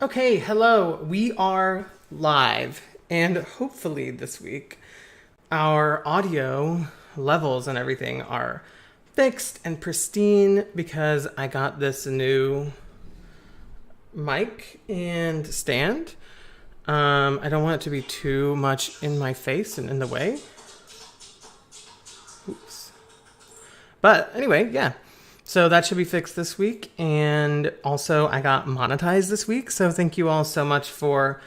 Okay, hello. We are live, and hopefully this week our audio levels and everything are fixed and pristine because I got this new mic and stand. I don't want it to be too much in my face and in the way. Oops. But anyway, yeah. So that should be fixed this week. And also I got monetized this week. So thank you all so much for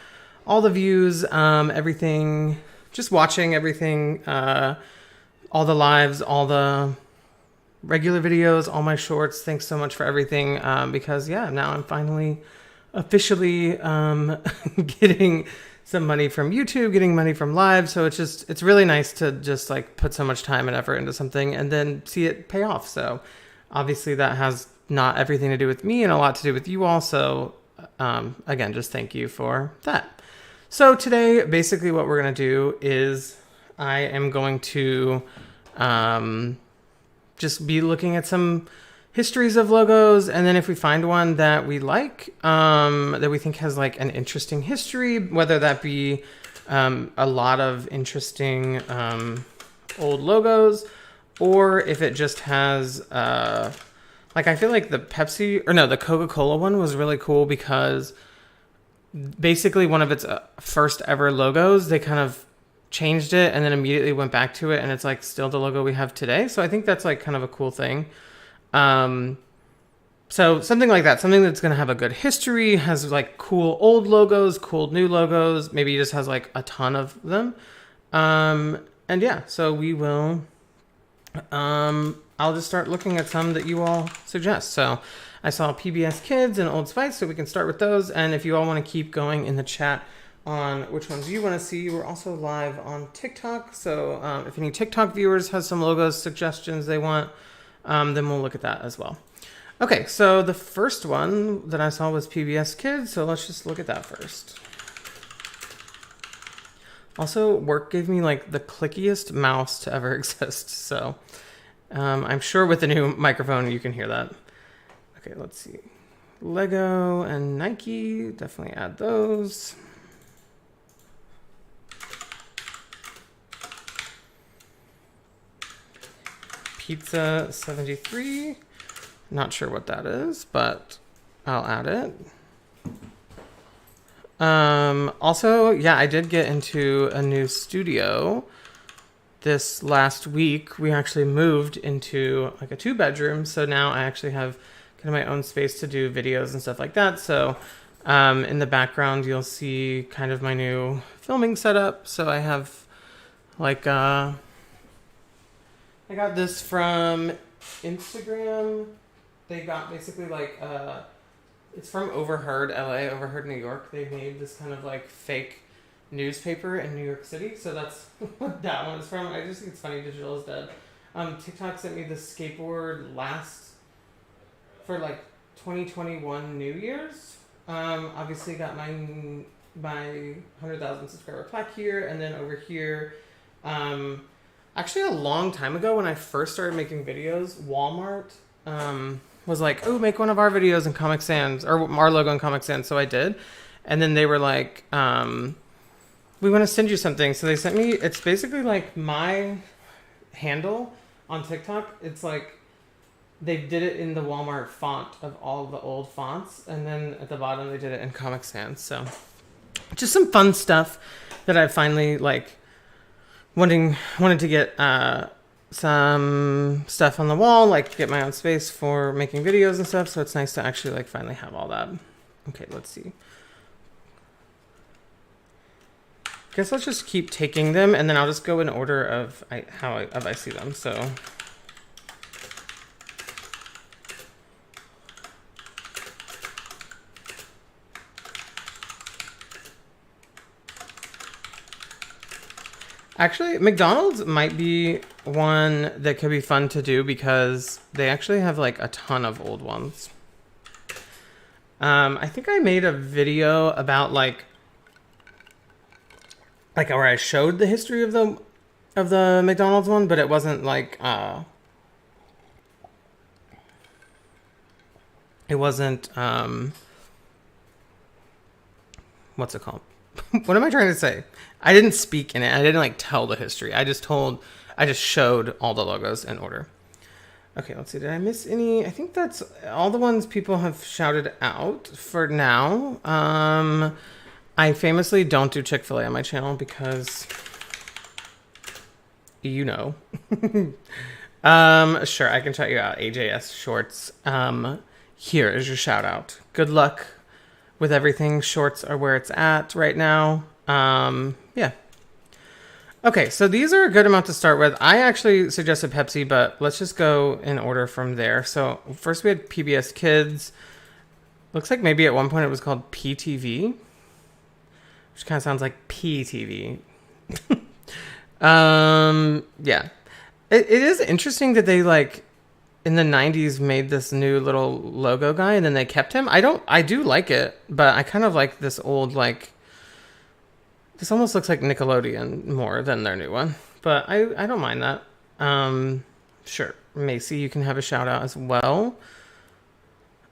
all the views, everything, just watching everything, all the lives, all the regular videos, all my shorts. Thanks so much for everything. Because yeah, now I'm finally officially getting some money from YouTube, getting money from live. So it's really nice to just like put so much time and effort into something and then see it pay off. So obviously that has not everything to do with me and a lot to do with you all. So again, just thank you for that. So today, basically what we're going to do is I am going to just be looking at some histories of logos, and then if we find one that we like, that we think has like an interesting history, whether that be a lot of interesting old logos, or if it just has like I feel like the Coca-Cola one was really cool because basically one of its first ever logos, they kind of changed it and then immediately went back to it, and it's like still the logo we have today. So I think that's like kind of a cool thing. So something like that, something that's going to have a good history, has like cool old logos, cool new logos, maybe just has like a ton of them. And yeah, so we will, I'll just start looking at some that you all suggest. So I saw PBS Kids and Old Spice, so we can start with those. And if you all want to keep going in the chat on which ones you want to see, we're also live on TikTok. So if any TikTok viewers have some logos suggestions they want, then we'll look at that as well. Okay, so the first one that I saw was PBS Kids, so let's just look at that first. Also, work gave me like the clickiest mouse to ever exist, so I'm sure with the new microphone you can hear that. Okay, let's see. Lego and Nike, definitely add those. Pizza 73. Not sure what that is, but I'll add it. Also, yeah, I did get into a new studio this last week. We actually moved into like a 2-bedroom, so now I actually have kind of my own space to do videos and stuff like that. So in the background, you'll see kind of my new filming setup. So I have like I got this from Instagram. They got basically like it's from Overheard LA, Overheard New York. They made this kind of like fake newspaper in New York City. So that's what that one is from. I just think it's funny digital is dead. TikTok sent me this skateboard for like 2021 New Year's. Obviously got my 100,000 subscriber plaque here, and then over here, actually a long time ago when I first started making videos, Walmart was like, oh, make one of our videos in Comic Sans, or our logo in Comic Sans. So I did. And then they were like, we want to send you something. So they sent me, it's basically like my handle on TikTok. It's like, they did it in the Walmart font of all the old fonts. And then at the bottom, they did it in Comic Sans. So just some fun stuff that I finally like wanted to get, some stuff on the wall, like get my own space for making videos and stuff. So it's nice to actually like finally have all that. Okay, let's see. Guess let's just keep taking them, and then I'll just go in order of how I see them. So actually, McDonald's might be one that could be fun to do because they actually have like a ton of old ones. I think I made a video about like where I showed the history of the McDonald's one, but it wasn't like it wasn't what's it called? What am I trying to say? I didn't speak in it. I didn't like tell the history. I just showed all the logos in order. Okay, let's see. Did I miss any? I think that's all the ones people have shouted out for now. I famously don't do Chick-fil-A on my channel because, you know. Sure, I can shout you out. AJS Shorts. Here is your shout out. Good luck with everything. Shorts are where it's at right now. Yeah. Okay, so these are a good amount to start with. I actually suggested Pepsi, but let's just go in order from there. So first we had PBS Kids. Looks like maybe at one point it was called PTV, which kind of sounds like PTV. Yeah. It is interesting that they like in the 90s made this new little logo guy and then they kept him. I do like it, but I kind of like this old like. This almost looks like Nickelodeon more than their new one, but I don't mind that. Sure, Macy, you can have a shout out as well.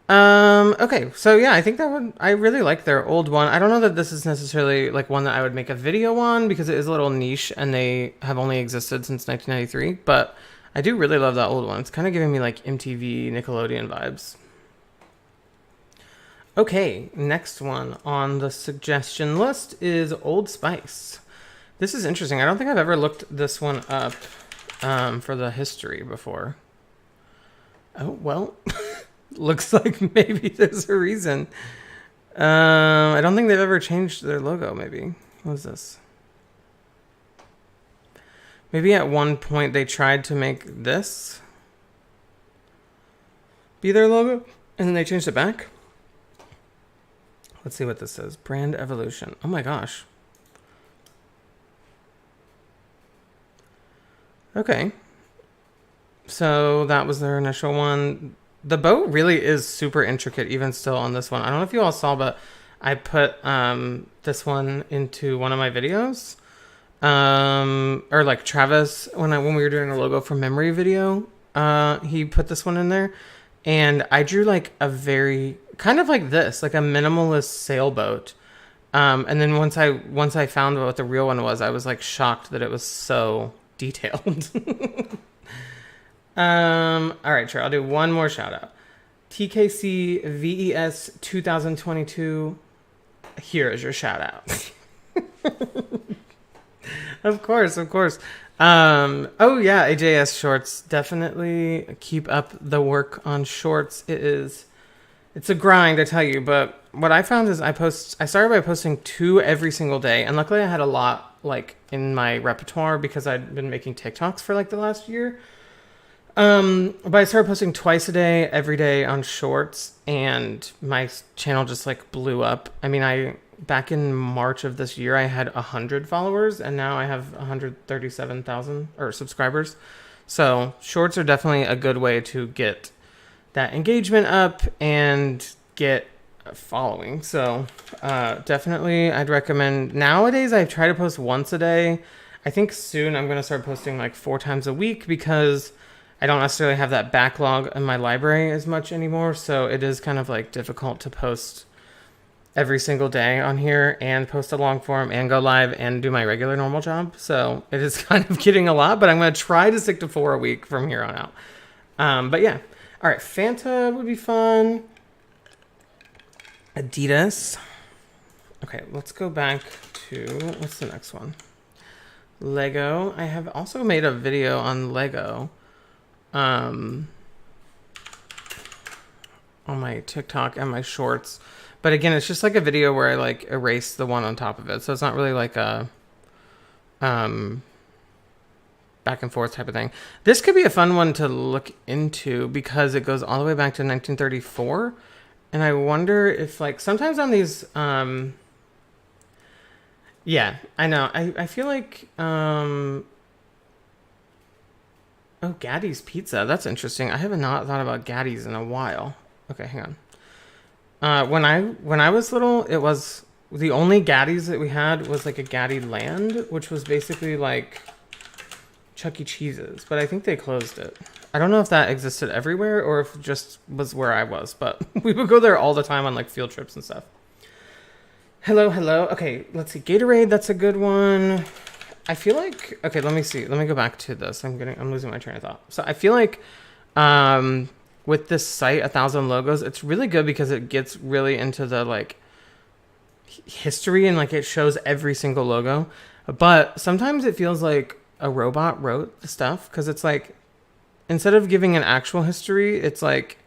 Okay, so yeah, I think I really like their old one. I don't know that this is necessarily like one that I would make a video on because it is a little niche and they have only existed since 1993, but I do really love that old one. It's kind of giving me like MTV Nickelodeon vibes. Okay, next one on the suggestion list is Old Spice. This is interesting. I don't think I've ever looked this one up for the history before. Oh, well, looks like maybe there's a reason. I don't think they've ever changed their logo, maybe. What is this? Maybe at one point they tried to make this be their logo, and then they changed it back. Let's see what this says. Brand evolution. Oh my gosh. Okay. So that was their initial one. The boat really is super intricate even still on this one. I don't know if you all saw, but I put this one into one of my videos. Or like Travis, when we were doing a logo from memory video, he put this one in there. And I drew like a very kind of like this, like a minimalist sailboat. And then once I found what the real one was, I was like shocked that it was so detailed. All right, sure. I'll do one more shout out. TKC VES 2022. Here is your shout out. Of course. Oh yeah, AJS Shorts. Definitely keep up the work on shorts. It's a grind, I tell you, but what I found is I started by posting 2 every single day, and luckily I had a lot like in my repertoire because I'd been making TikToks for like the last year. But I started posting twice a day, every day on shorts, and my channel just like blew up. I mean, back in March of this year, I had 100 followers, and now I have 137,000 subscribers. So shorts are definitely a good way to get that engagement up and get a following. So definitely I'd recommend. Nowadays, I try to post once a day. I think soon I'm going to start posting like 4 times a week because I don't necessarily have that backlog in my library as much anymore. So it is kind of like difficult to post every single day on here and post a long form and go live and do my regular normal job. So it is kind of getting a lot, but I'm going to try to stick to 4 a week from here on out. But yeah. All right. Fanta would be fun. Adidas. Okay. Let's go back to, what's the next one? Lego. I have also made a video on Lego. On my TikTok and my shorts. But again, it's just like a video where I like erase the one on top of it. So it's not really like a back and forth type of thing. This could be a fun one to look into because it goes all the way back to 1934. And I wonder if like sometimes on these yeah, I know. I feel like oh, Gaddy's Pizza. That's interesting. I have not thought about Gaddy's in a while. Okay, hang on. When I was little, it was the only Gaddy's that we had was like a Gaddy Land, which was basically like Chuck E. Cheese's, but I think they closed it. I don't know if that existed everywhere or if it just was where I was, but we would go there all the time on like field trips and stuff. Hello, hello. Okay, let's see. Gatorade, that's a good one. I feel like, okay, let me see. Let me go back to this. I'm losing my train of thought. So I feel like with this site, 1,000 Logos, it's really good because it gets really into the like history and like it shows every single logo. But sometimes it feels like a robot wrote the stuff because it's like instead of giving an actual history, it's like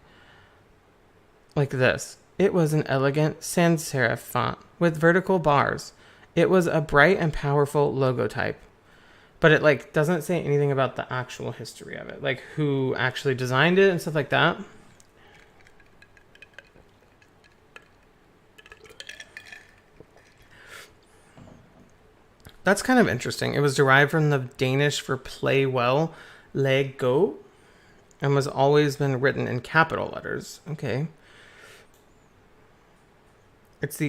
this. It was an elegant sans serif font with vertical bars. It was a bright and powerful logo type. But it like doesn't say anything about the actual history of it, like who actually designed it and stuff like that. That's kind of interesting. It was derived from the Danish for play well, leg go, and was always been written in capital letters. Okay.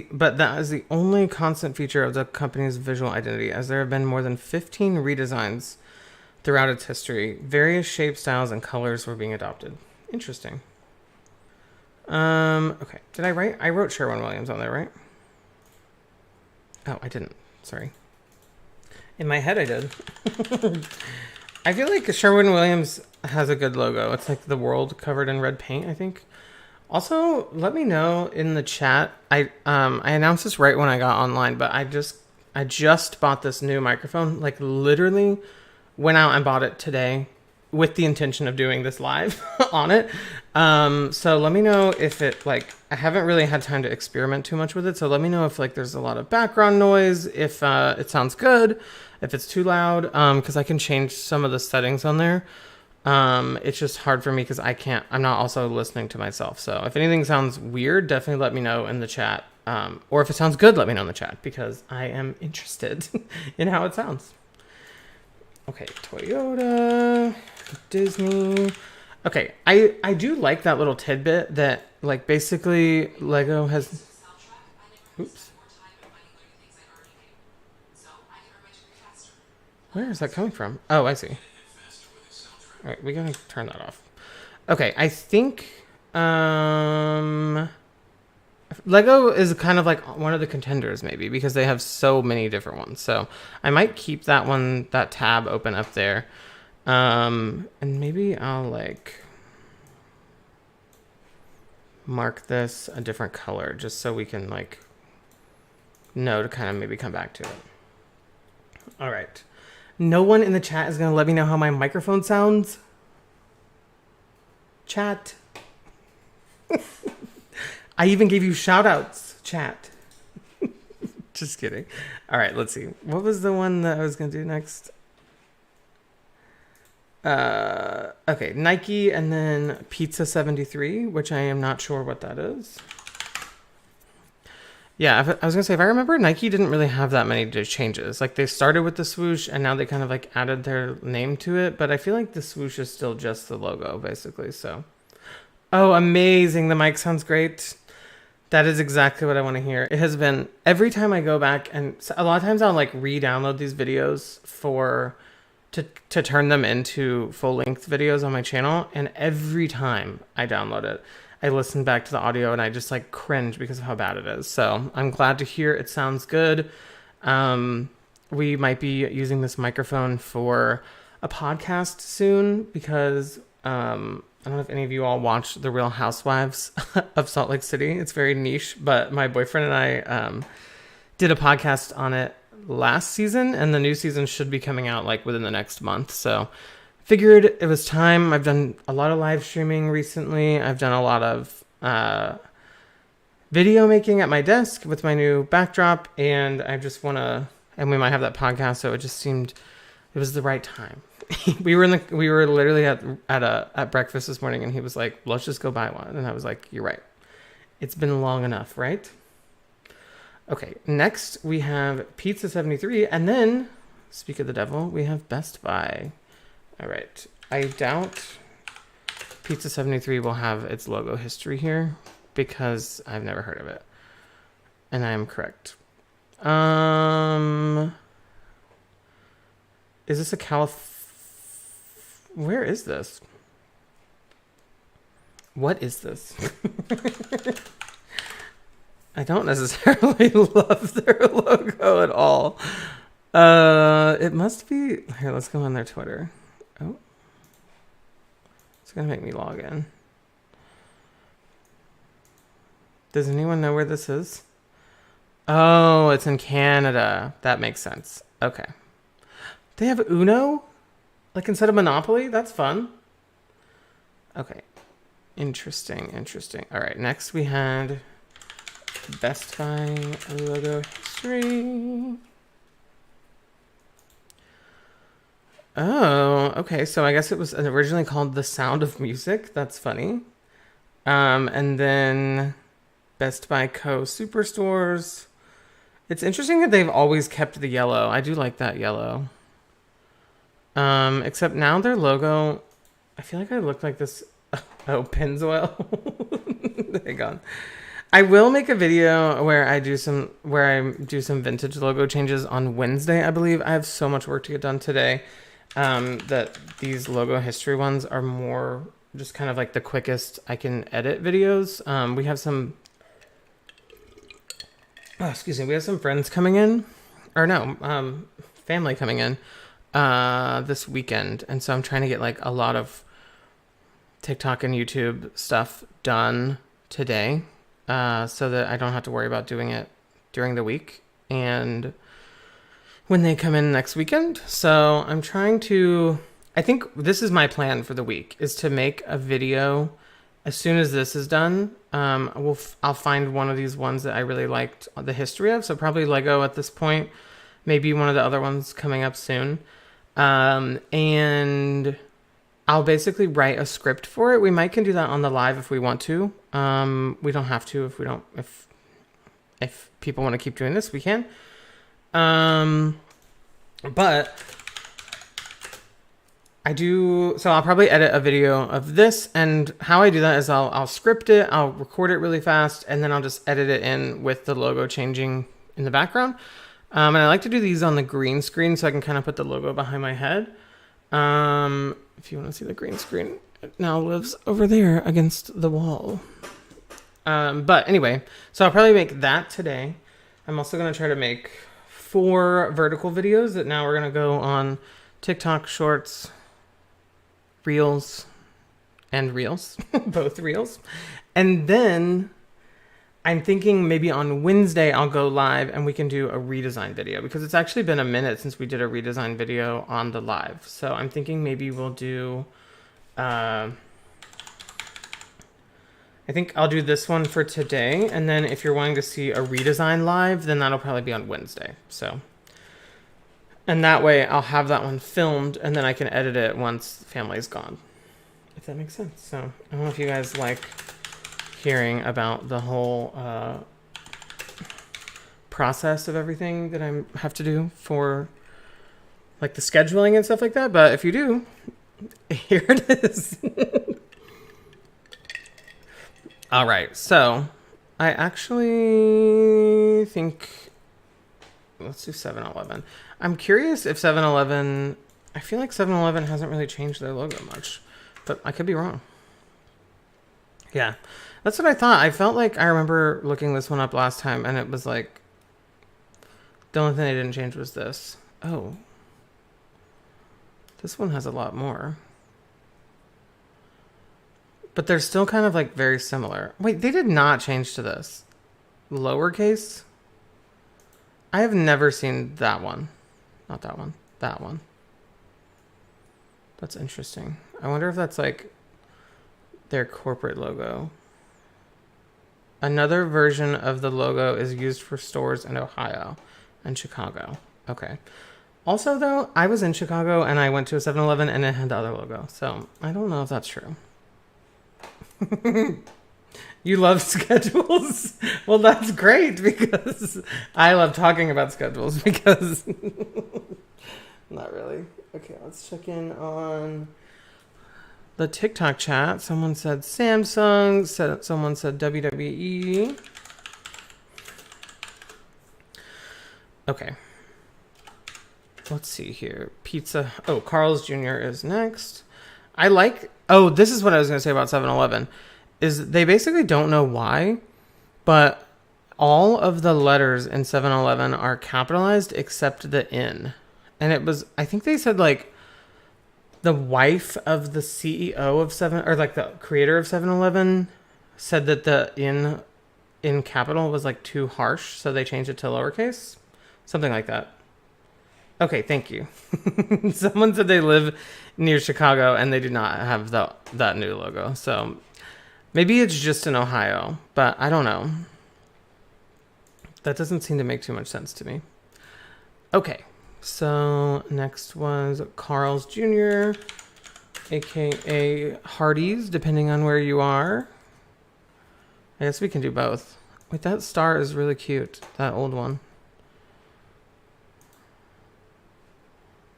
But that is the only constant feature of the company's visual identity, as there have been more than 15 redesigns throughout its history. Various shapes, styles, and colors were being adopted. Interesting. Okay. Did I write? I wrote Sherwin-Williams on there, right? Oh, I didn't. Sorry. In my head, I did. I feel like Sherwin-Williams has a good logo. It's like the world covered in red paint, I think. Also, let me know in the chat. I announced this right when I got online, but I just bought this new microphone. Like literally went out and bought it today with the intention of doing this live on it. So let me know if it like I haven't really had time to experiment too much with it. So let me know if like there's a lot of background noise, if it sounds good, if it's too loud, because I can change some of the settings on there. It's just hard for me because I'm not also listening to myself. So if anything sounds weird, definitely let me know in the chat. Or if it sounds good, let me know in the chat because I am interested in how it sounds. Okay, Toyota, Disney. Okay, I do like that little tidbit that like basically Lego has. Oops. Where is that coming from? Oh, I see. All right, we gotta turn that off. Okay, I think Lego is kind of like one of the contenders maybe because they have so many different ones. So I might keep that tab open up there. And maybe I'll like mark this a different color just so we can like know to kind of maybe come back to it. All right. No one in the chat is going to let me know how my microphone sounds. Chat. I even gave you shout outs, chat. Just kidding. All right, let's see. What was the one that I was going to do next? Okay, Nike and then Pizza 73, which I am not sure what that is. Yeah, I was going to say, if I remember, Nike didn't really have that many changes. Like, they started with the swoosh, and now they kind of, like, added their name to it. But I feel like the swoosh is still just the logo, basically, so. Oh, amazing. The mic sounds great. That is exactly what I want to hear. It has been, every time I go back, and a lot of times I'll, like, re-download these videos to turn them into full-length videos on my channel. And every time I download it, I listen back to the audio and I just like cringe because of how bad it is. So I'm glad to hear it sounds good. We might be using this microphone for a podcast soon because I don't know if any of you all watch The Real Housewives of Salt Lake City. It's very niche, but my boyfriend and I did a podcast on it last season, and the new season should be coming out like within the next month. So figured it was time. I've done a lot of live streaming recently. I've done a lot of video making at my desk with my new backdrop, and I just want to, and we might have that podcast, so it just seemed it was the right time. we were literally at breakfast this morning, and he was like, let's just go buy one. And I was like, you're right. It's been long enough, right? Okay, next we have Pizza 73, and then, speak of the devil, we have Best Buy. All right. I doubt Pizza 73 will have its logo history here because I've never heard of it. And I am correct. Is this a Where is this? What is this? I don't necessarily love their logo at all. It must be... Here, let's go on their Twitter. Oh. It's going to make me log in. Does anyone know where this is? Oh, it's in Canada. That makes sense. Okay. They have Uno? Like instead of Monopoly? That's fun. Okay. Interesting. All right. Next we had Best Buy logo history. Oh, okay. So I guess it was originally called The Sound of Music. That's funny. And then Best Buy Co. Superstores. It's interesting that they've always kept the yellow. I do like that yellow. Except now their logo, I feel like I look like this. Oh, Pennzoil. Hang on. I will make a video where I do some vintage logo changes on Wednesday, I believe. I have so much work to get done today. That these logo history ones are more just kind of like the quickest I can edit videos. We have some we have some friends coming in, or no, family coming in this weekend, and so I'm trying to get like a lot of TikTok and YouTube stuff done today, so that I don't have to worry about doing it during the week and when they come in next weekend. So I'm trying to, I think this is my plan for the week, is to make a video as soon as this is done. I'll find one of these ones that I really liked the history of. So probably Lego at this point, maybe one of the other ones coming up soon. And I'll basically write a script for it. We might can do that on the live if we want to. We don't have to if people want to keep doing this, we can. But I do, so I'll probably edit a video of this, and how I do that is I'll script it, I'll record it really fast, and then I'll just edit it in with the logo changing in the background. And I like to do these on the green screen so I can kind of put the logo behind my head. If you want to see the green screen, it now lives over there against the wall. But anyway, so I'll probably make that today. I'm also going to try to make 4 vertical videos that now we're going to go on TikTok Shorts, Reels, and Reels, both Reels. And then I'm thinking maybe on Wednesday I'll go live and we can do a redesign video, because it's actually been a minute since we did a redesign video on the live. So I'm thinking maybe we'll do, I think I'll do this one for today. And then if you're wanting to see a redesign live, then that'll probably be on Wednesday. So, and that way I'll have that one filmed and then I can edit it once the family's gone, if that makes sense. So I don't know if you guys like hearing about the whole process of everything that I have to do for like the scheduling and stuff like that. But if you do, here it is. All right, so I actually think, let's do 7-Eleven. I'm curious if 7-Eleven, I feel like 7-Eleven hasn't really changed their logo much, but I could be wrong. Yeah, that's what I thought. I felt like I remember looking this one up last time, and it was like, the only thing they didn't change was this. Oh, this one has a lot more. But they're still kind of like very similar. Wait, they did not change to this. Lowercase? I have never seen that one. Not that one. That one. That's interesting. I wonder if that's like their corporate logo. Another version of the logo is used for stores in Ohio and Chicago. Okay. Also, though, I was in Chicago and I went to a 7-Eleven and it had the other logo. So I don't know if that's true. You love schedules? Well, that's great, because I love talking about schedules, because not really. Okay, let's check in on the TikTok chat. Someone said Samsung, someone said WWE. Okay. Let's see here. Pizza. Oh, Carl's Jr. is next. I like, oh, this is what I was going to say about 7-Eleven, is they basically don't know why, but All of the letters in 7-Eleven are capitalized except the N. And it was, I think they said like the wife of the CEO of or like the creator of 7-Eleven said that the in capital was like too harsh, so they changed it to lowercase. Something like that. Okay, thank you. Someone said they live near Chicago and they do not have that new logo. So maybe it's just in Ohio, but I don't know. That doesn't seem to make too much sense to me. Okay, so next was Carl's Jr., aka Hardee's, depending on where you are. I guess we can do both. Wait, that star is really cute. That old one.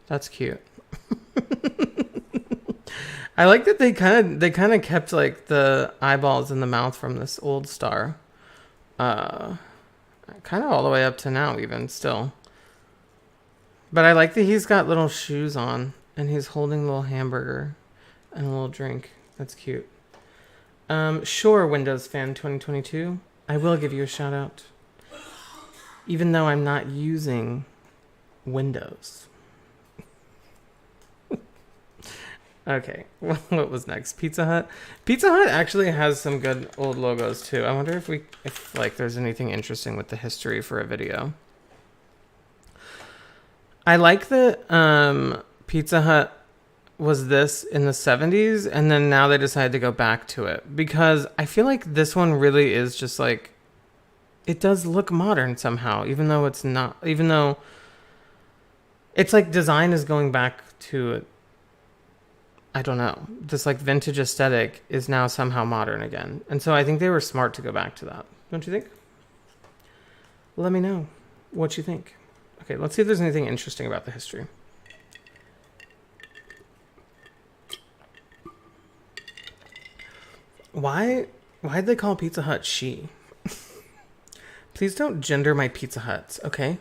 That's cute. I like that they kind of kept like the eyeballs in the mouth from this old star. Kind of all the way up to now even still. But I like that he's got little shoes on and he's holding a little hamburger and a little drink. That's cute. Sure, Windows Fan 2022. I will give you a shout out. Even though I'm not using Windows. Okay, well, what was next? Pizza Hut. Pizza Hut actually has some good old logos too. I wonder if like there's anything interesting with the history for a video. I like that Pizza Hut was this in the 70s and then now they decided to go back to it because I feel like this one really is just like it does look modern somehow, even though it's not, even though it's like design is going back to, I don't know, this like vintage aesthetic is now somehow modern again. And so I think they were smart to go back to that. Don't you think? Let me know what you think. Okay, let's see if there's anything interesting about the history. Why'd they call Pizza Hut she? Please don't gender my Pizza Huts, okay?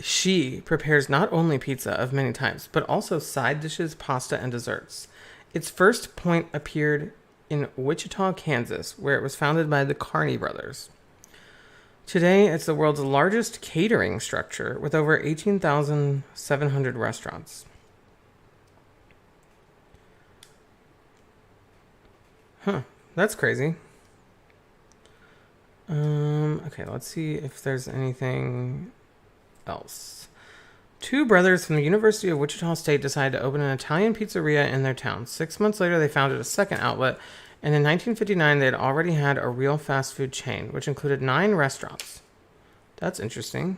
She prepares not only pizza of many types, but also side dishes, pasta, and desserts. Its first point appeared in Wichita, Kansas, where it was founded by the Carney brothers. Today, it's the world's largest catering structure with over 18,700 restaurants. Huh, that's crazy. Okay, let's see if there's anything else. Two brothers from the University of Wichita State decided to open an Italian pizzeria in their town. 6 months later, they founded a second outlet, and in 1959, they had already had a real fast food chain, which included 9 restaurants. That's interesting.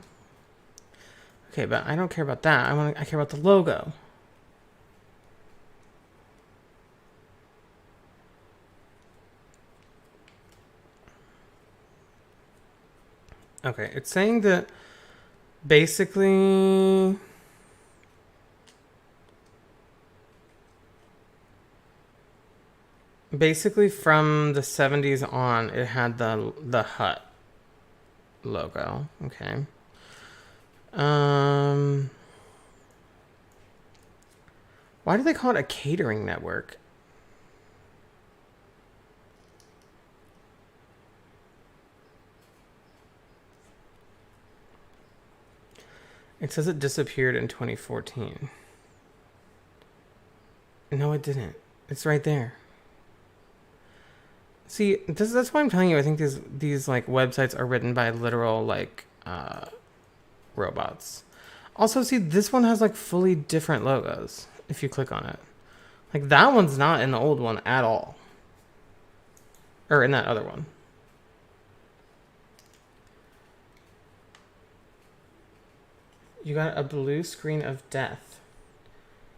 Okay, but I don't care about that. I care about the logo. Okay, it's saying that basically from the 70s on, it had the Hut logo. Okay. Why do they call it a catering network? It says it disappeared in 2014. No, it didn't. It's right there. See, that's why I'm telling you, I think these like websites are written by literal like robots. Also, see, this one has like fully different logos if you click on it. Like that one's not in the old one at all. Or in that other one. You got a blue screen of death.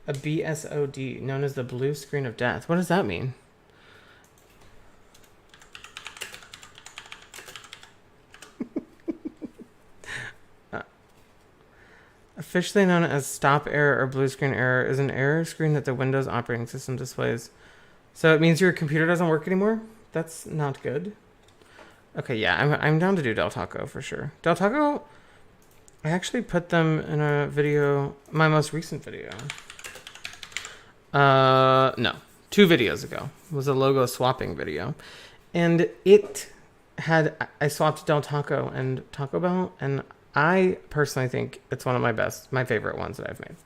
A BSOD, known as the blue screen of death. What does that mean? Officially known as stop error or blue screen error is an error screen that the Windows operating system displays. So it means your computer doesn't work anymore? That's not good. Okay, yeah, I'm down to do Del Taco for sure. Del Taco, I actually put them in a video, my most recent video. No, 2 videos ago was a logo swapping video. And it I swapped Del Taco and Taco Bell, and I personally think it's one of my favorite ones that I've made.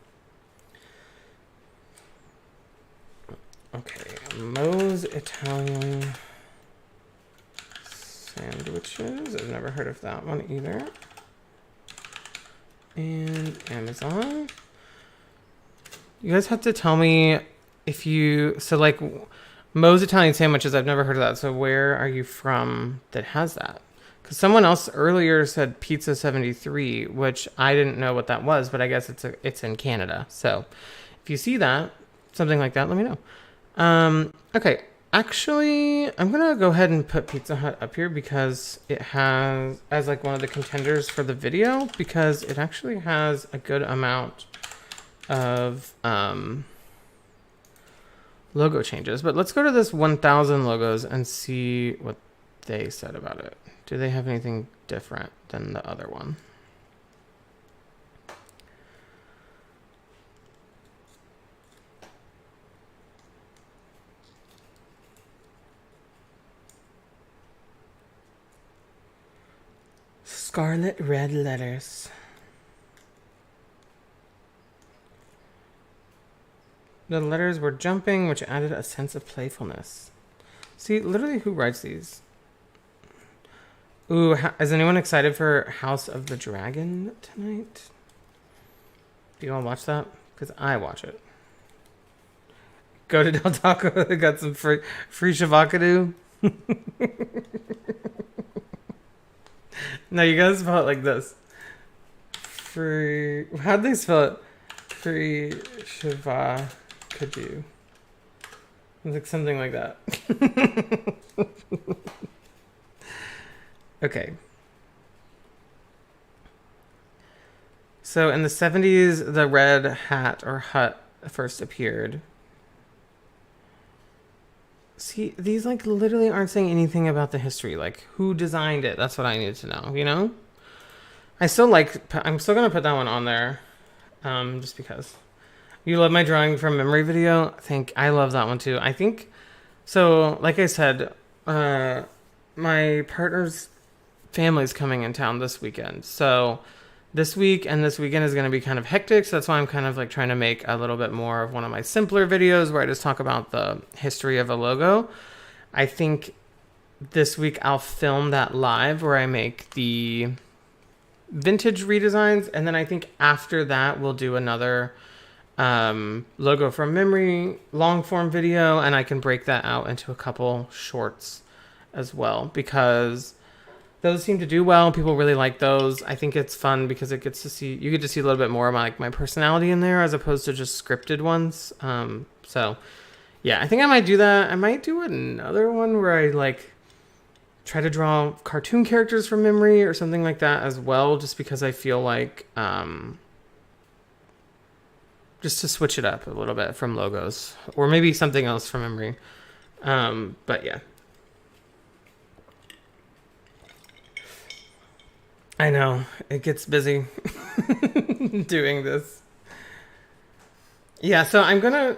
Okay, Moe's Italian sandwiches. I've never heard of that one either. And Amazon. You guys have to tell me if you... So, like, Moe's Italian sandwiches, I've never heard of that. So where are you from that has that? Because someone else earlier said Pizza 73, which I didn't know what that was, but I guess it's in Canada. So if you see that, something like that, let me know. Okay, actually, I'm gonna go ahead and put Pizza Hut up here because it has, as like one of the contenders for the video, because it actually has a good amount of logo changes. But let's go to this 1000 logos and see what they said about it. Do they have anything different than the other one? Scarlet red letters. The letters were jumping, which added a sense of playfulness. See, literally, who writes these? Ooh, is anyone excited for House of the Dragon tonight? Do you all watch that? Because I watch it. Go to Del Taco. They got some free shavakadu. No, you gotta spell it like this. Free... How'd they spell it? Free shavakadu. Like something like that. Okay. So in the 70s, the red hat or hut first appeared. See, these like literally aren't saying anything about the history. Like, who designed it? That's what I need to know, you know? I'm still going to put that one on there. Just because. You love my drawing from memory video? I love that one too. I think, so like I said, my partner's family's coming in town this weekend. So this week and this weekend is going to be kind of hectic. So that's why I'm kind of like trying to make a little bit more of one of my simpler videos where I just talk about the history of a logo. I think this week I'll film that live where I make the vintage redesigns. And then I think after that we'll do another logo from memory long form video, and I can break that out into a couple shorts as well because those seem to do well. People really like those. I think it's fun because you get to see a little bit more of my personality in there as opposed to just scripted ones. So yeah, I think I might do that. I might do another one where I like try to draw cartoon characters from memory or something like that as well, just because I feel like just to switch it up a little bit from logos, or maybe something else from memory. But yeah. I know, it gets busy doing this. Yeah, so I'm gonna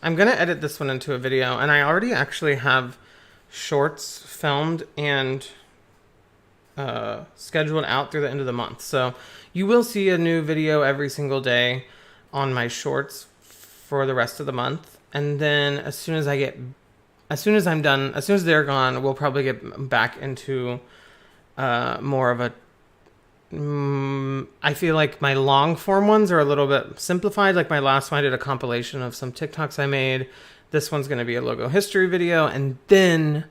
edit this one into a video, and I already actually have shorts filmed and scheduled out through the end of the month. So you will see a new video every single day on my shorts for the rest of the month. And then as soon as I'm done, as soon as they're gone, we'll probably get back into more of a I feel like my long form ones are a little bit simplified. Like my last one, I did a compilation of some TikToks I made. This one's going to be a logo history video, and then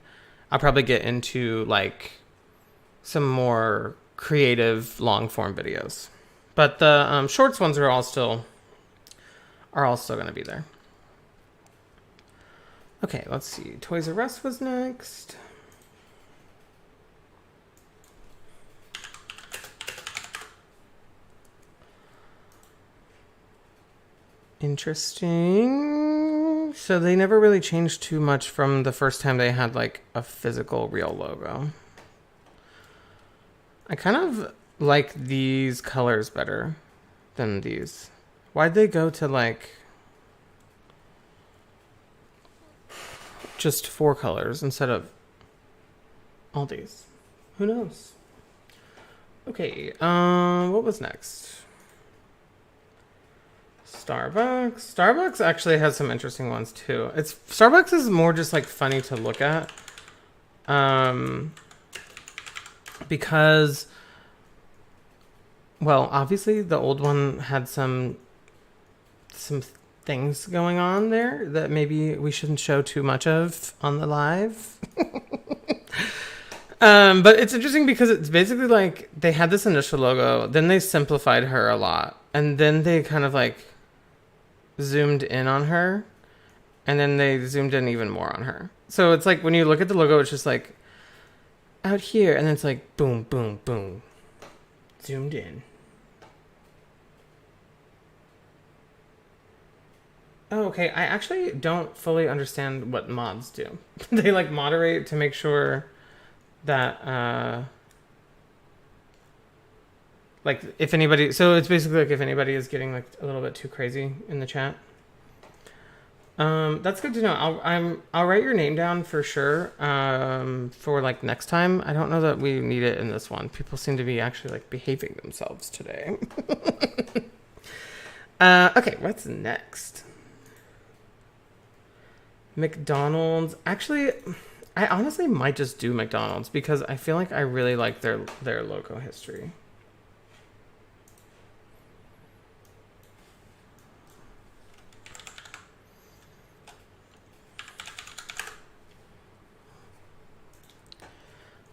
I'll probably get into like some more creative long form videos. But the shorts ones are all still going to be there. Okay, let's see. Toys R Us was next. Interesting. So they never really changed too much from the first time they had like a physical real logo. I kind of like these colors better than these. Why'd they go to like just 4 colors instead of Aldi's. Who knows? Okay, what was next? Starbucks. Starbucks actually has some interesting ones too. Starbucks is more just like funny to look at. Because, well, obviously the old one had some things going on there that maybe we shouldn't show too much of on the live. But it's interesting because it's basically like they had this initial logo, then they simplified her a lot, and then they kind of like zoomed in on her, and then they zoomed in even more on her. So it's like when you look at the logo, it's just like out here, and then it's like boom, boom, boom, zoomed in. Oh, okay. I actually don't fully understand what mods do. They like moderate to make sure that like if anybody, so it's basically like if anybody is getting like a little bit too crazy in the chat. That's good to know. I'll write your name down for sure. For like next time. I don't know that we need it in this one. People seem to be actually like behaving themselves today. Okay, what's next? McDonald's. Actually, I honestly might just do McDonald's because I feel like I really like their logo history.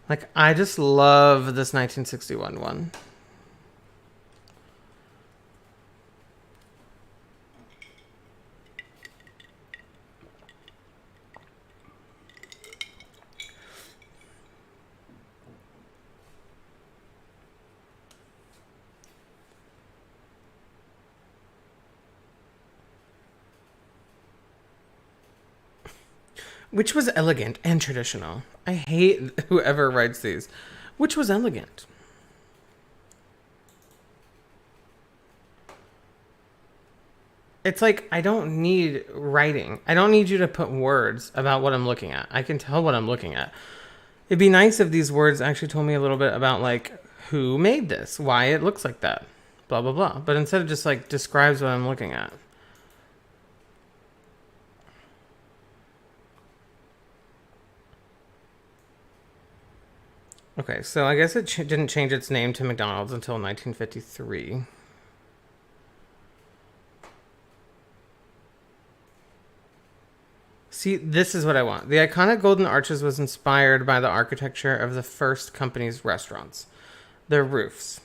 Like, I just love this 1961 one. Which was elegant and traditional. I hate whoever writes these. Which was elegant. It's like, I don't need writing. I don't need you to put words about what I'm looking at. I can tell what I'm looking at. It'd be nice if these words actually told me a little bit about, like, who made this, why it looks like that, blah, blah, blah. But instead of just, like, describes what I'm looking at. Okay, so I guess it didn't change its name to McDonald's until 1953. See, this is what I want. The iconic golden arches was inspired by the architecture of the first company's restaurants, their roofs.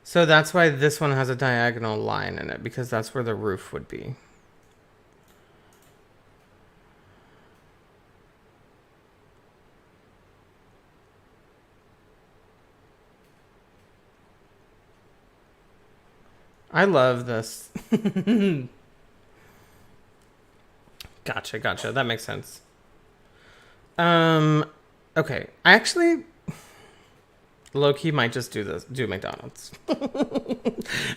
So that's why this one has a diagonal line in it, because that's where the roof would be. I love this. Gotcha. That makes sense. Okay. I actually low-key might just do McDonald's.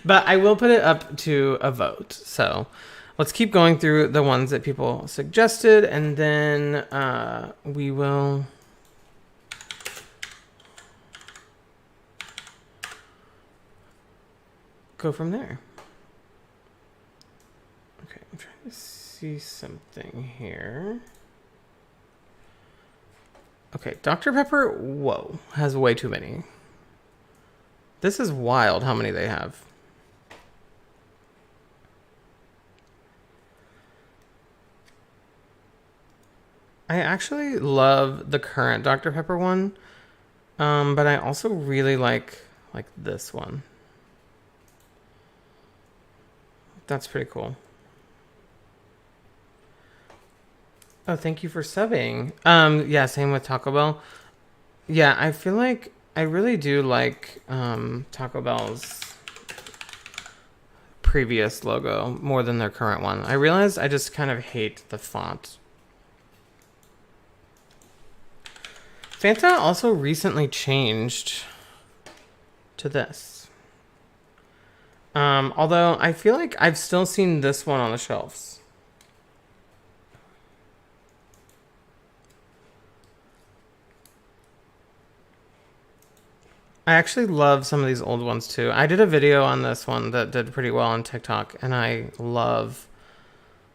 But I will put it up to a vote. So let's keep going through the ones that people suggested, and then we will go from there. Okay, I'm trying to see something here. Okay, Dr. Pepper, whoa, has way too many. This is wild how many they have. I actually love the current Dr. Pepper one, but I also really like this one. That's pretty cool. Oh, thank you for subbing. Yeah, same with Taco Bell. Yeah, I feel like I really do like Taco Bell's previous logo more than their current one. I realized I just kind of hate the font. Fanta also recently changed to this. Although I feel like I've still seen this one on the shelves. I actually love some of these old ones too. I did a video on this one that did pretty well on TikTok, and I love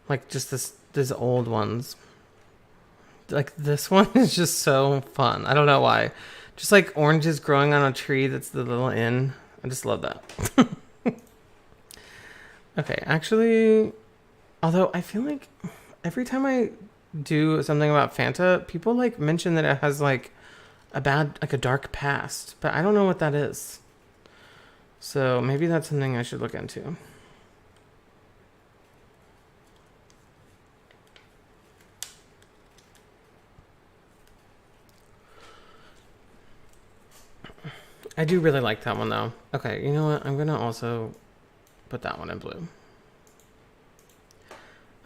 like just these old ones. Like this one is just so fun. I don't know why. Just like oranges growing on a tree that's the little inn. I just love that. Okay, actually, although I feel like every time I do something about Fanta, people like mention that it has like a dark past, but I don't know what that is. So maybe that's something I should look into. I do really like that one though. Okay, you know what? I'm gonna also put that one in blue.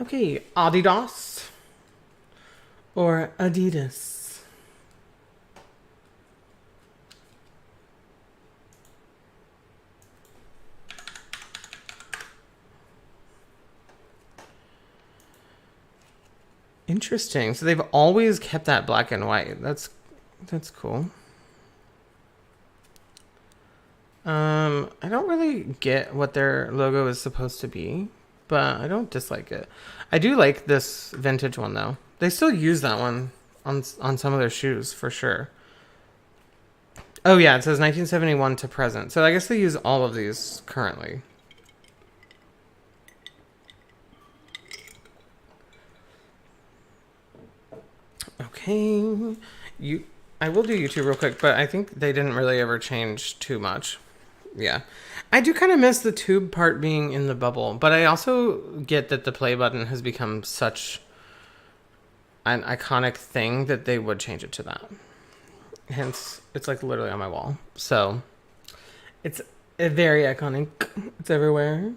Okay, Adidas or Adidas. Interesting. So they've always kept that black and white. That's cool. I don't really get what their logo is supposed to be, but I don't dislike it. I do like this vintage one though. They still use that one on some of their shoes for sure. Oh yeah, it says 1971 to present. So I guess they use all of these currently. Okay, I will do YouTube real quick, but I think they didn't really ever change too much. Yeah. I do kind of miss the tube part being in the bubble, but I also get that the play button has become such an iconic thing that they would change it to that. Hence, it's like literally on my wall. So, it's very iconic. It's everywhere.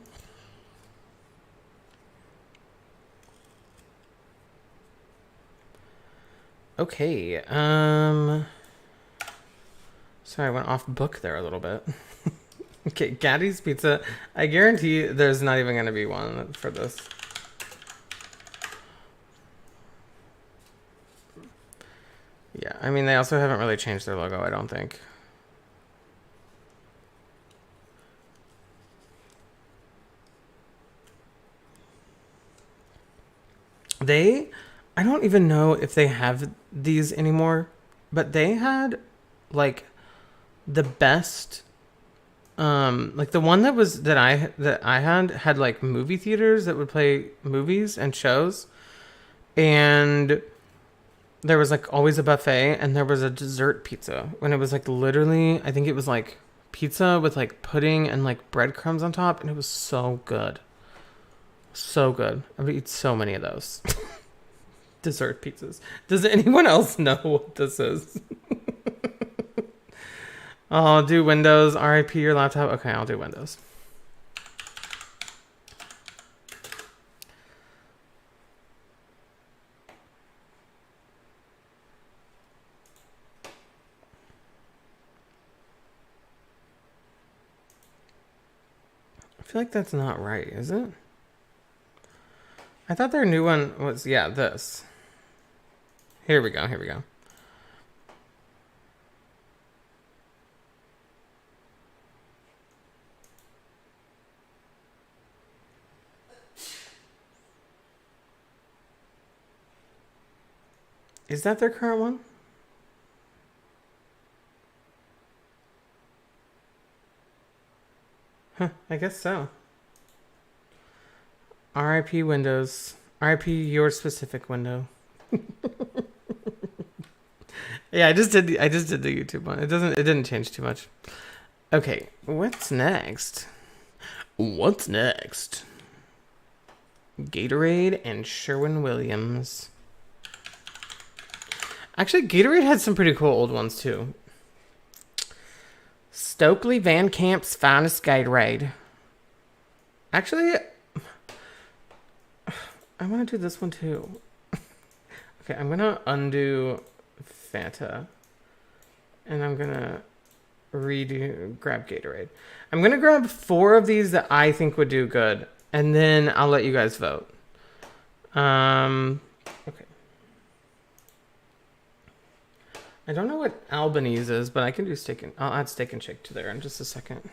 Okay, sorry, I went off book there a little bit. Okay, Gaddy's Pizza. I guarantee there's not even going to be one for this. Yeah, I mean, they also haven't really changed their logo, I don't think. I don't even know if they have these anymore, but they had, like, the best... like the one that I had like movie theaters that would play movies and shows, and there was like always a buffet, and there was a dessert pizza when it was like literally, I think it was like pizza with like pudding and like breadcrumbs on top, and it was so good. So good. I would eat so many of those. Dessert pizzas. Does anyone else know what this is? I'll do Windows. RIP your laptop. Okay, I'll do Windows. I feel like that's not right, is it? I thought their new one was, yeah, this. Here we go, here we go. Is that their current one? Huh, I guess so. RIP Windows. RIP your specific window. Yeah, I just did the YouTube one. It didn't change too much. Okay, what's next? What's next? Gatorade and Sherwin-Williams. Actually, Gatorade had some pretty cool old ones too. Stokely Van Camp's finest Gatorade. Actually, I want to do this one too. Okay, I'm gonna undo Fanta, and I'm gonna grab Gatorade. I'm gonna grab 4 of these that I think would do good, and then I'll let you guys vote. Okay. I don't know what Albanese is, but I can do steak and... I'll add steak and shake to there in just a second.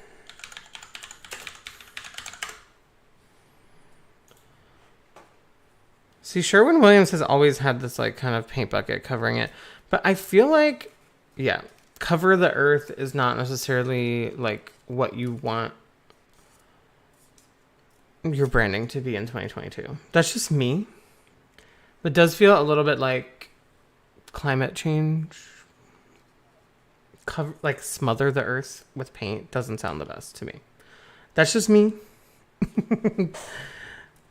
See, Sherwin-Williams has always had this, like, kind of paint bucket covering it. But I feel like, yeah, cover the earth is not necessarily, like, what you want your branding to be in 2022. That's just me. It does feel a little bit like climate change. Cover, like, smother the earth with paint doesn't sound the best to me. That's just me.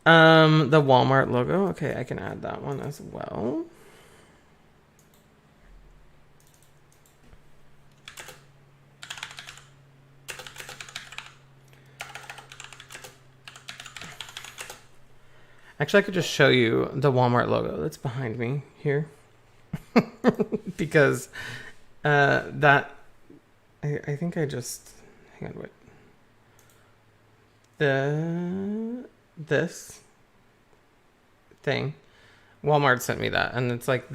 The Walmart logo. Okay, I can add that one as well. Actually, I could just show you the Walmart logo that's behind me here. Because that... I think I just... Hang on, wait. This thing, Walmart sent me that, and it's like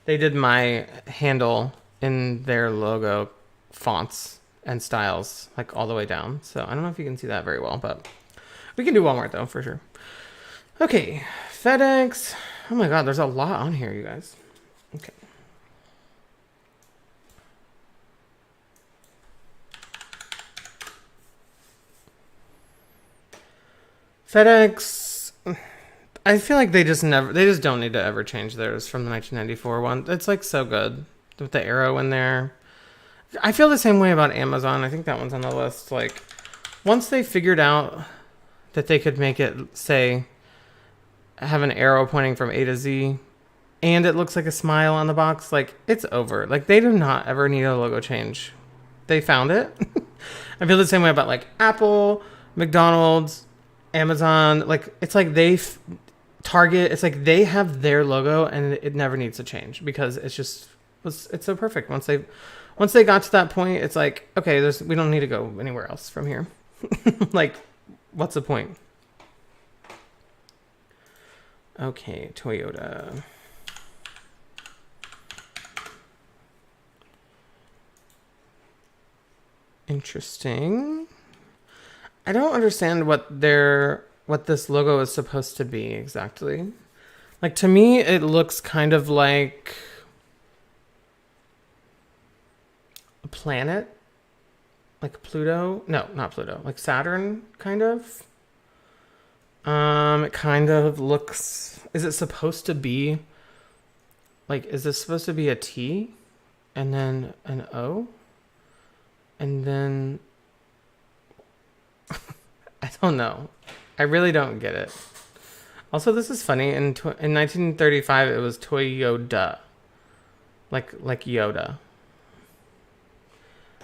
they did my handle in their logo fonts and styles, like all the way down. So I don't know if you can see that very well, but we can do Walmart though for sure. Okay, FedEx. Oh my god, there's a lot on here, you guys. Okay. FedEx, I feel like they just don't need to ever change theirs from the 1994 one. It's like so good with the arrow in there. I feel the same way about Amazon. I think that one's on the list. Like, once they figured out that they could make it say, have an arrow pointing from A to Z, and it looks like a smile on the box, like, it's over. Like, they do not ever need a logo change. They found it. I feel the same way about, like, Apple, McDonald's, Amazon. Like, it's like Target, it's like they have their logo and it never needs to change because it's so perfect. Once they got to that point, it's like, okay, we don't need to go anywhere else from here. Like, what's the point? Okay, Toyota. Interesting. I don't understand what this logo is supposed to be exactly. Like, to me, it looks kind of like a planet, like Pluto. No, not Pluto. Like Saturn, kind of. It kind of looks. Is it supposed to be? Like, is this supposed to be a T, and then an O, and then? I don't know. I really don't get it. Also, this is funny. In 1935, it was Toyota. Like Yoda.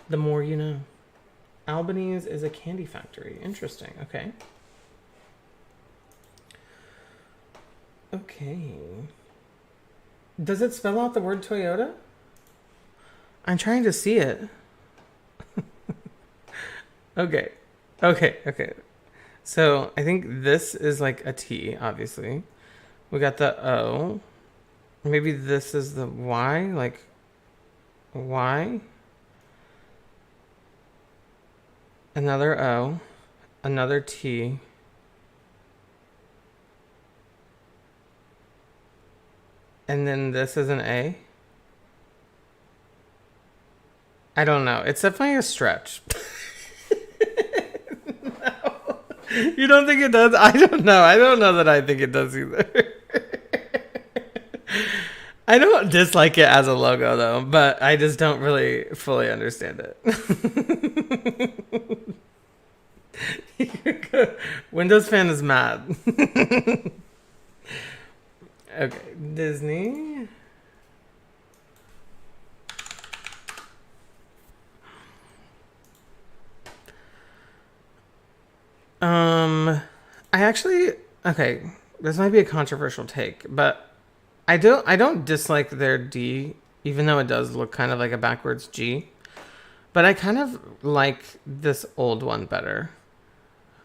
The more you know. Albanese is a candy factory. Interesting. Okay. Okay. Does it spell out the word Toyota? I'm trying to see it. Okay. So I think this is like a T, obviously. We got the O. Maybe this is the Y, like Y. Another O. Another T. And then this is an A. I don't know. It's definitely a stretch. No. You don't think it does? I don't know. I don't know that I think it does either. I don't dislike it as a logo, though, but I just don't really fully understand it. Windows fan is mad. Okay, Disney. I actually, okay, this might be a controversial take, but I don't dislike their D, even though it does look kind of like a backwards G. But I kind of like this old one better.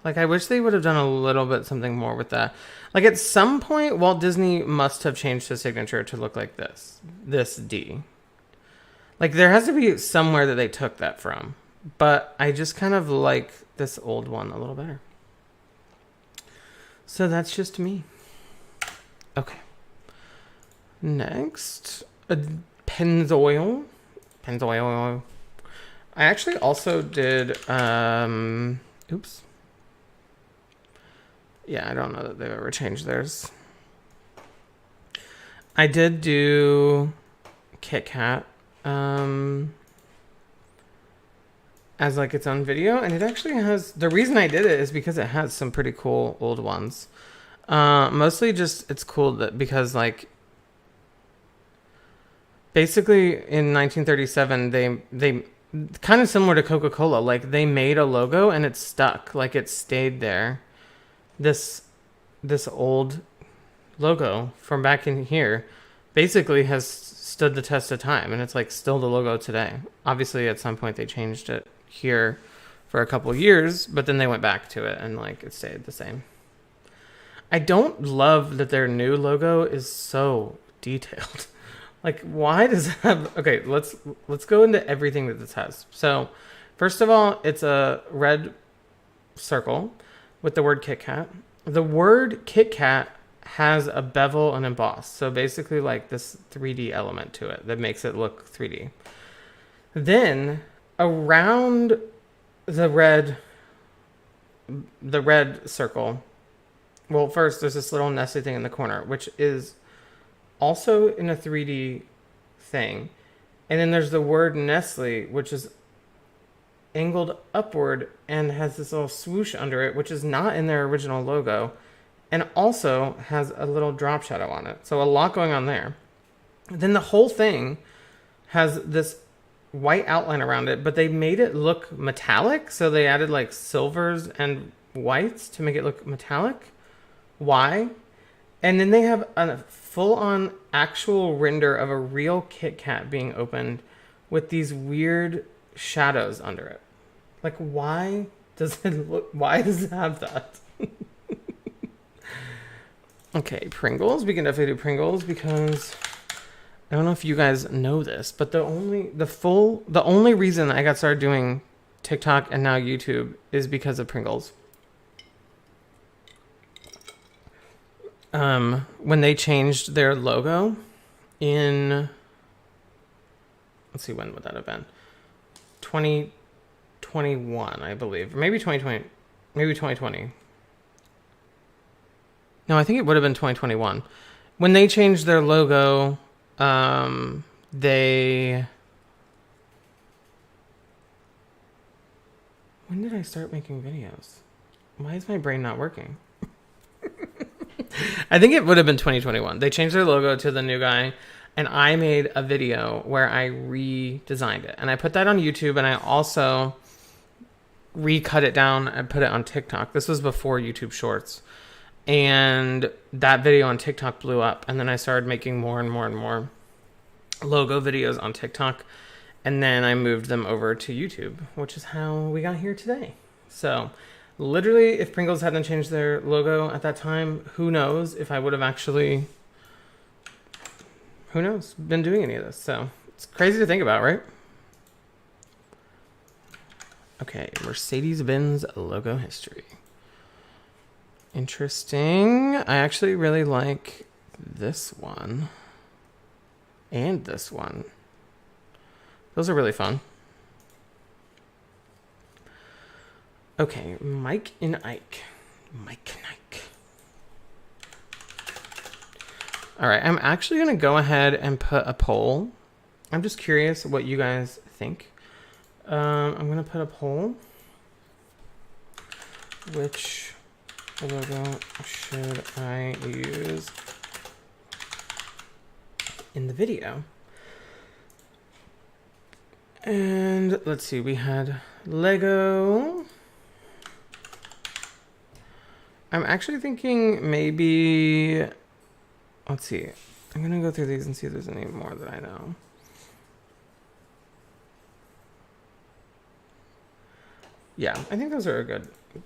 Like, I wish they would have done a little bit something more with that. Like, at some point, Walt Disney must have changed his signature to look like this D. Like, there has to be somewhere that they took that from. But I just kind of like this old one a little better. So that's just me. Okay. Next, Pennzoil. Pennzoil. I actually also did, oops. Yeah, I don't know that they've ever changed theirs. I did do KitKat as like its own video, and it actually has, the reason I did it is because it has some pretty cool old ones. Mostly just it's cool that because like basically in 1937 they kind of similar to Coca-Cola, like they made a logo and it stuck, like it stayed there. This old logo from back in here basically has stood the test of time, and it's like still the logo today. Obviously at some point they changed it here for a couple years, but then they went back to it and like it stayed the same. I don't love that their new logo is so detailed. Like, why does it have... Okay, let's go into everything that this has. So, first of all, it's a red circle with the word KitKat. The word KitKat has a bevel and emboss. So basically like this 3D element to it that makes it look 3D. Then around the red circle, well, first there's this little nesty thing in the corner, which is also in a 3D thing. And then there's the word Nestle, which is angled upward and has this little swoosh under it, which is not in their original logo, and also has a little drop shadow on it. So a lot going on there. Then the whole thing has this white outline around it, but they made it look metallic. So they added like silvers and whites to make it look metallic. Why? And then they have a full-on actual render of a real KitKat being opened with these weird shadows under it. Like, why does it have that? Okay, Pringles. We can definitely do Pringles because I don't know if you guys know this, but the only reason I got started doing TikTok and now YouTube is because of Pringles. When they changed their logo in, let's see, when would that have been? 2021, I believe. Maybe 2020. Maybe 2020. No, I think it would have been 2021. When they changed their logo, when did I start making videos? Why is my brain not working? I think it would have been 2021. They changed their logo to the new guy, and I made a video where I redesigned it. And I put that on YouTube, and I also recut it down and put it on TikTok. This was before YouTube Shorts. And that video on TikTok blew up, and then I started making more and more and more logo videos on TikTok, and then I moved them over to YouTube, which is how we got here today. So literally, if Pringles hadn't changed their logo at that time, who knows if I would have actually, been doing any of this. So it's crazy to think about, right? Okay, Mercedes-Benz logo history. Interesting. I actually really like this one and this one. Those are really fun. Okay, Mike and Ike. Mike and Ike. All right, I'm actually going to go ahead and put a poll. I'm just curious what you guys think. I'm going to put a poll. Which logo should I use in the video? And let's see, we had Lego. I'm actually thinking maybe, let's see. I'm going to go through these and see if there's any more that I know. Yeah, I think those are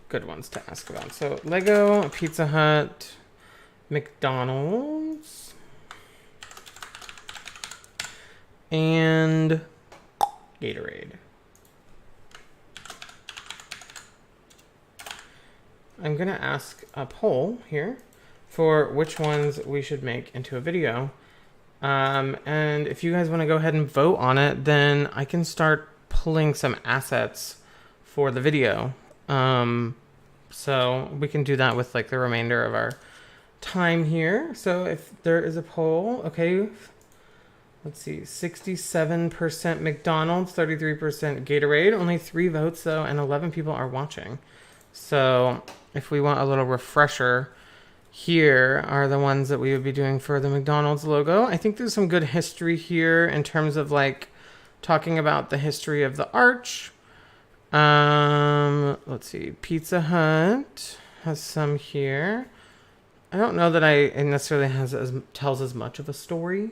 good ones to ask about. So Lego, Pizza Hut, McDonald's, and Gatorade. I'm going to ask a poll here for which ones we should make into a video. And if you guys want to go ahead and vote on it, then I can start pulling some assets for the video. So we can do that with like the remainder of our time here. So if there is a poll, okay, let's see, 67% McDonald's, 33% Gatorade, only 3 votes though, and 11 people are watching. So if we want a little refresher, here are the ones that we would be doing for the McDonald's logo. I think there's some good history here in terms of like talking about the history of the arch. Let's see, Pizza Hut has some here. I don't know that it necessarily tells as much of a story.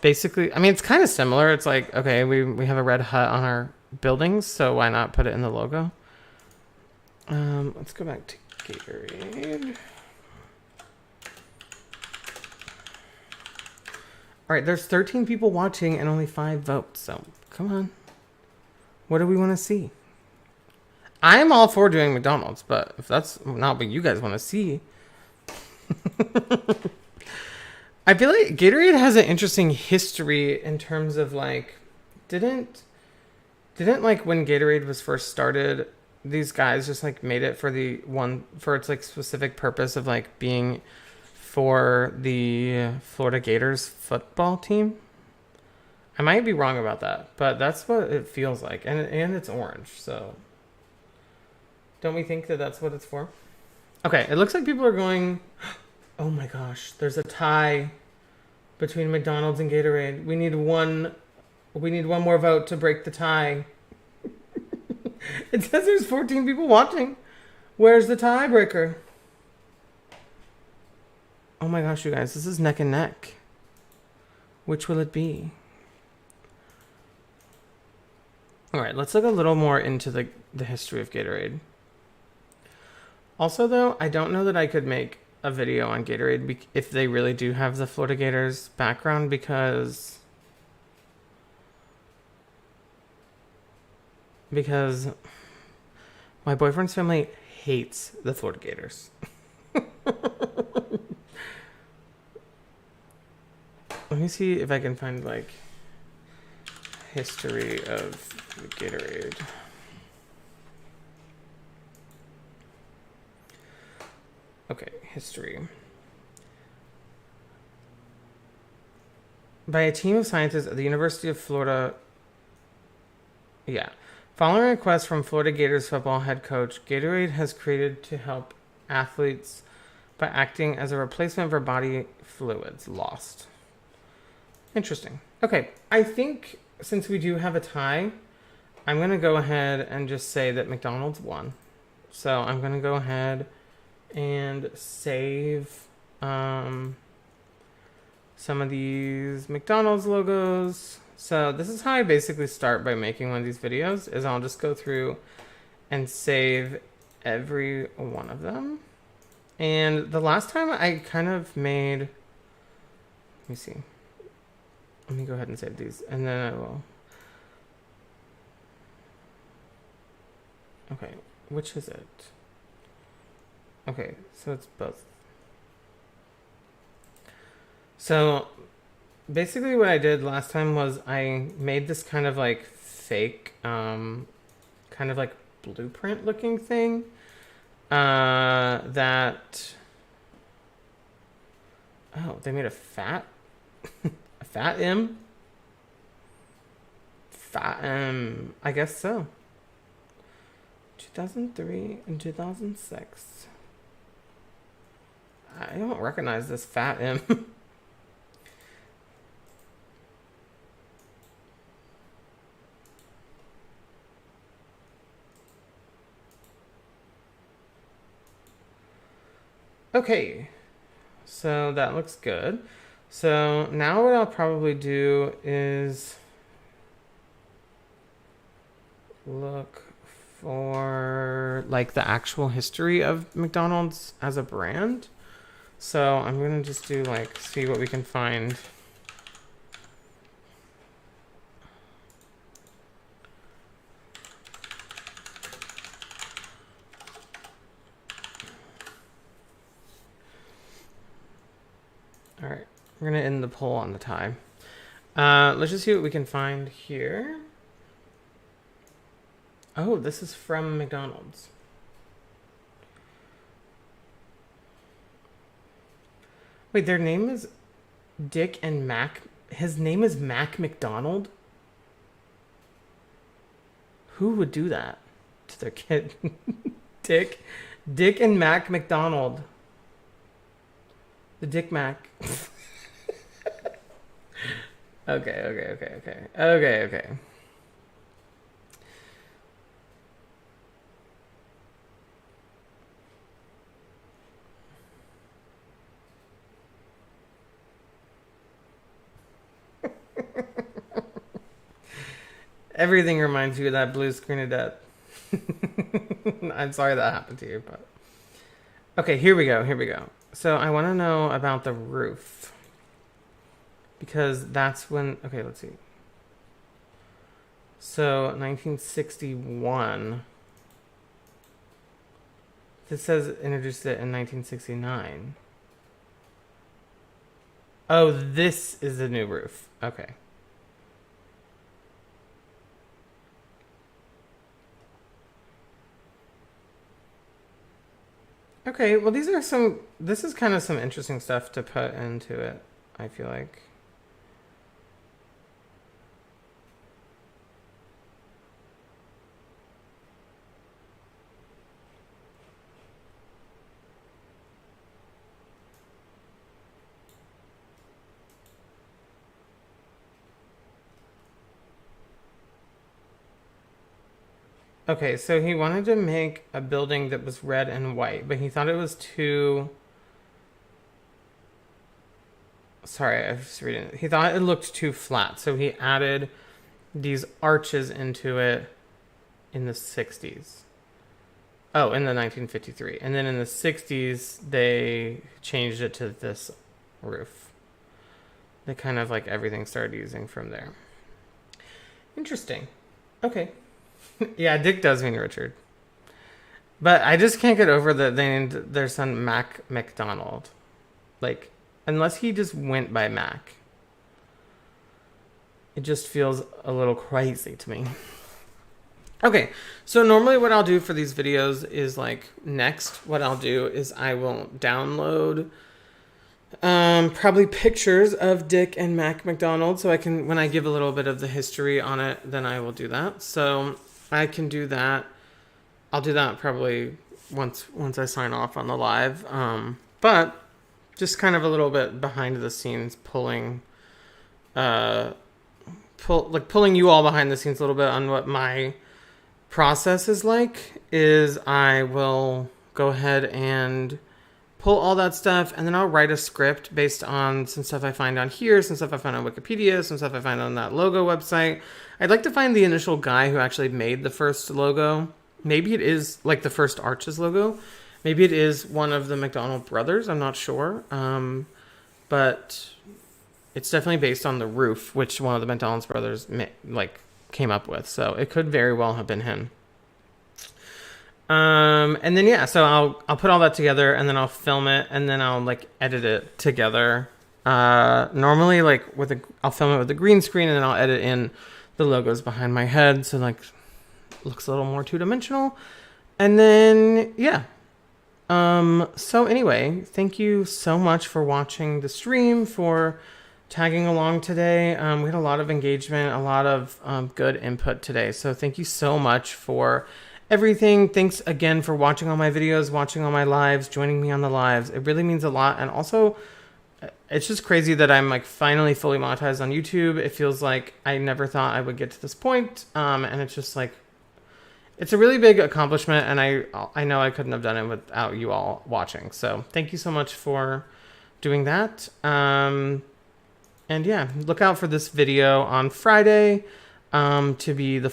Basically, I mean, it's kind of similar. It's like, okay, we have a red hut on our buildings, so why not put it in the logo? Let's go back to Gatorade. All right, there's 13 people watching and only 5 votes, so come on. What do we want to see? I'm all for doing McDonald's, but if that's not what you guys want to see. I feel like Gatorade has an interesting history in terms of like, didn't like when Gatorade was first started, these guys just like made it for its like specific purpose of like being for the Florida Gators football team. I might be wrong about that, but that's what it feels like, and it's orange, so don't we think that that's what it's for? Okay, it looks like people are going, oh my gosh, there's a tie between McDonald's and Gatorade. We need one more vote to break the tie. It says there's 14 people watching. Where's the tiebreaker? Oh my gosh, you guys, this is neck and neck. Which will it be? All right, let's look a little more into the history of Gatorade. Also, though, I don't know that I could make a video on Gatorade if they really do have the Florida Gators background, because my boyfriend's family hates the Florida Gators. Let me see if I can find like history of Gatorade. Okay, history. By a team of scientists at the University of Florida. Yeah. Following a request from Florida Gators football head coach, Gatorade has created to help athletes by acting as a replacement for body fluids lost. Interesting. Okay, I think since we do have a tie, I'm going to go ahead and just say that McDonald's won. So I'm going to go ahead and save some of these McDonald's logos. So this is how I basically start by making one of these videos, is I'll just go through and save every one of them. And the last time I kind of made, let me see. Let me go ahead and save these, and then I will. Okay, which is it? Okay, so it's both. So basically what I did last time was I made this kind of like fake, kind of like blueprint looking thing, that, oh, they made a fat M? Fat M, I guess so. 2003 and 2006. I don't recognize this fat M. Okay, so that looks good. So now what I'll probably do is look for like the actual history of McDonald's as a brand. So I'm going to just do like, see what we can find. We're going to end the poll on the tie. Let's just see what we can find here. Oh, this is from McDonald's. Wait, their name is Dick and Mac. His name is Mac McDonald? Who would do that to their kid? Dick and Mac McDonald. The Dick Mac. Okay. Everything reminds you of that blue screen of death. I'm sorry that happened to you, but... Okay, here we go. So I want to know about the roof. Because that's when... Okay, let's see. So, 1961. This says introduced it in 1969. Oh, this is the new roof. Okay. Okay, well this is kind of some interesting stuff to put into it, I feel like. Okay, so he wanted to make a building that was red and white, but he thought it was too... Sorry, I was reading it. He thought it looked too flat, so he added these arches into it in the 60s. Oh, in the 1953. And then in the 60s, they changed it to this roof. They kind of like everything started using from there. Interesting. Okay. Yeah, Dick does mean Richard. But I just can't get over that they named their son Mac McDonald. Like, unless he just went by Mac. It just feels a little crazy to me. Okay, so normally what I'll do for these videos is like, next, what I'll do is I will download probably pictures of Dick and Mac McDonald, so I can, when I give a little bit of the history on it, then I will do that. So I can do that. I'll do that probably once I sign off on the live. But just kind of a little bit behind the scenes, pulling you all behind the scenes a little bit on what my process is like, is I will go ahead and pull all that stuff, and then I'll write a script based on some stuff I find on here, some stuff I find on Wikipedia, some stuff I find on that logo website. I'd like to find the initial guy who actually made the first logo. Maybe it is like the first Arches logo. Maybe it is one of the McDonald brothers. I'm not sure. But it's definitely based on the roof, which one of the McDonald's brothers came up with. So it could very well have been him. And then, yeah, so I'll put all that together, and then I'll film it, and then I'll edit it together. Normally I'll film it with a green screen, and then I'll edit in the logos behind my head. So looks a little more two-dimensional. And then, yeah. So anyway, thank you so much for watching the stream, for tagging along today. We had a lot of engagement, a lot of good input today. So thank you so much for everything. Thanks again for watching all my videos, watching all my lives, joining me on the lives. It really means a lot. And also, it's just crazy that I'm finally fully monetized on YouTube. It feels like I never thought I would get to this point. And it's just it's a really big accomplishment, and I know I couldn't have done it without you all watching. So thank you so much for doing that. And yeah, look out for this video on Friday to be the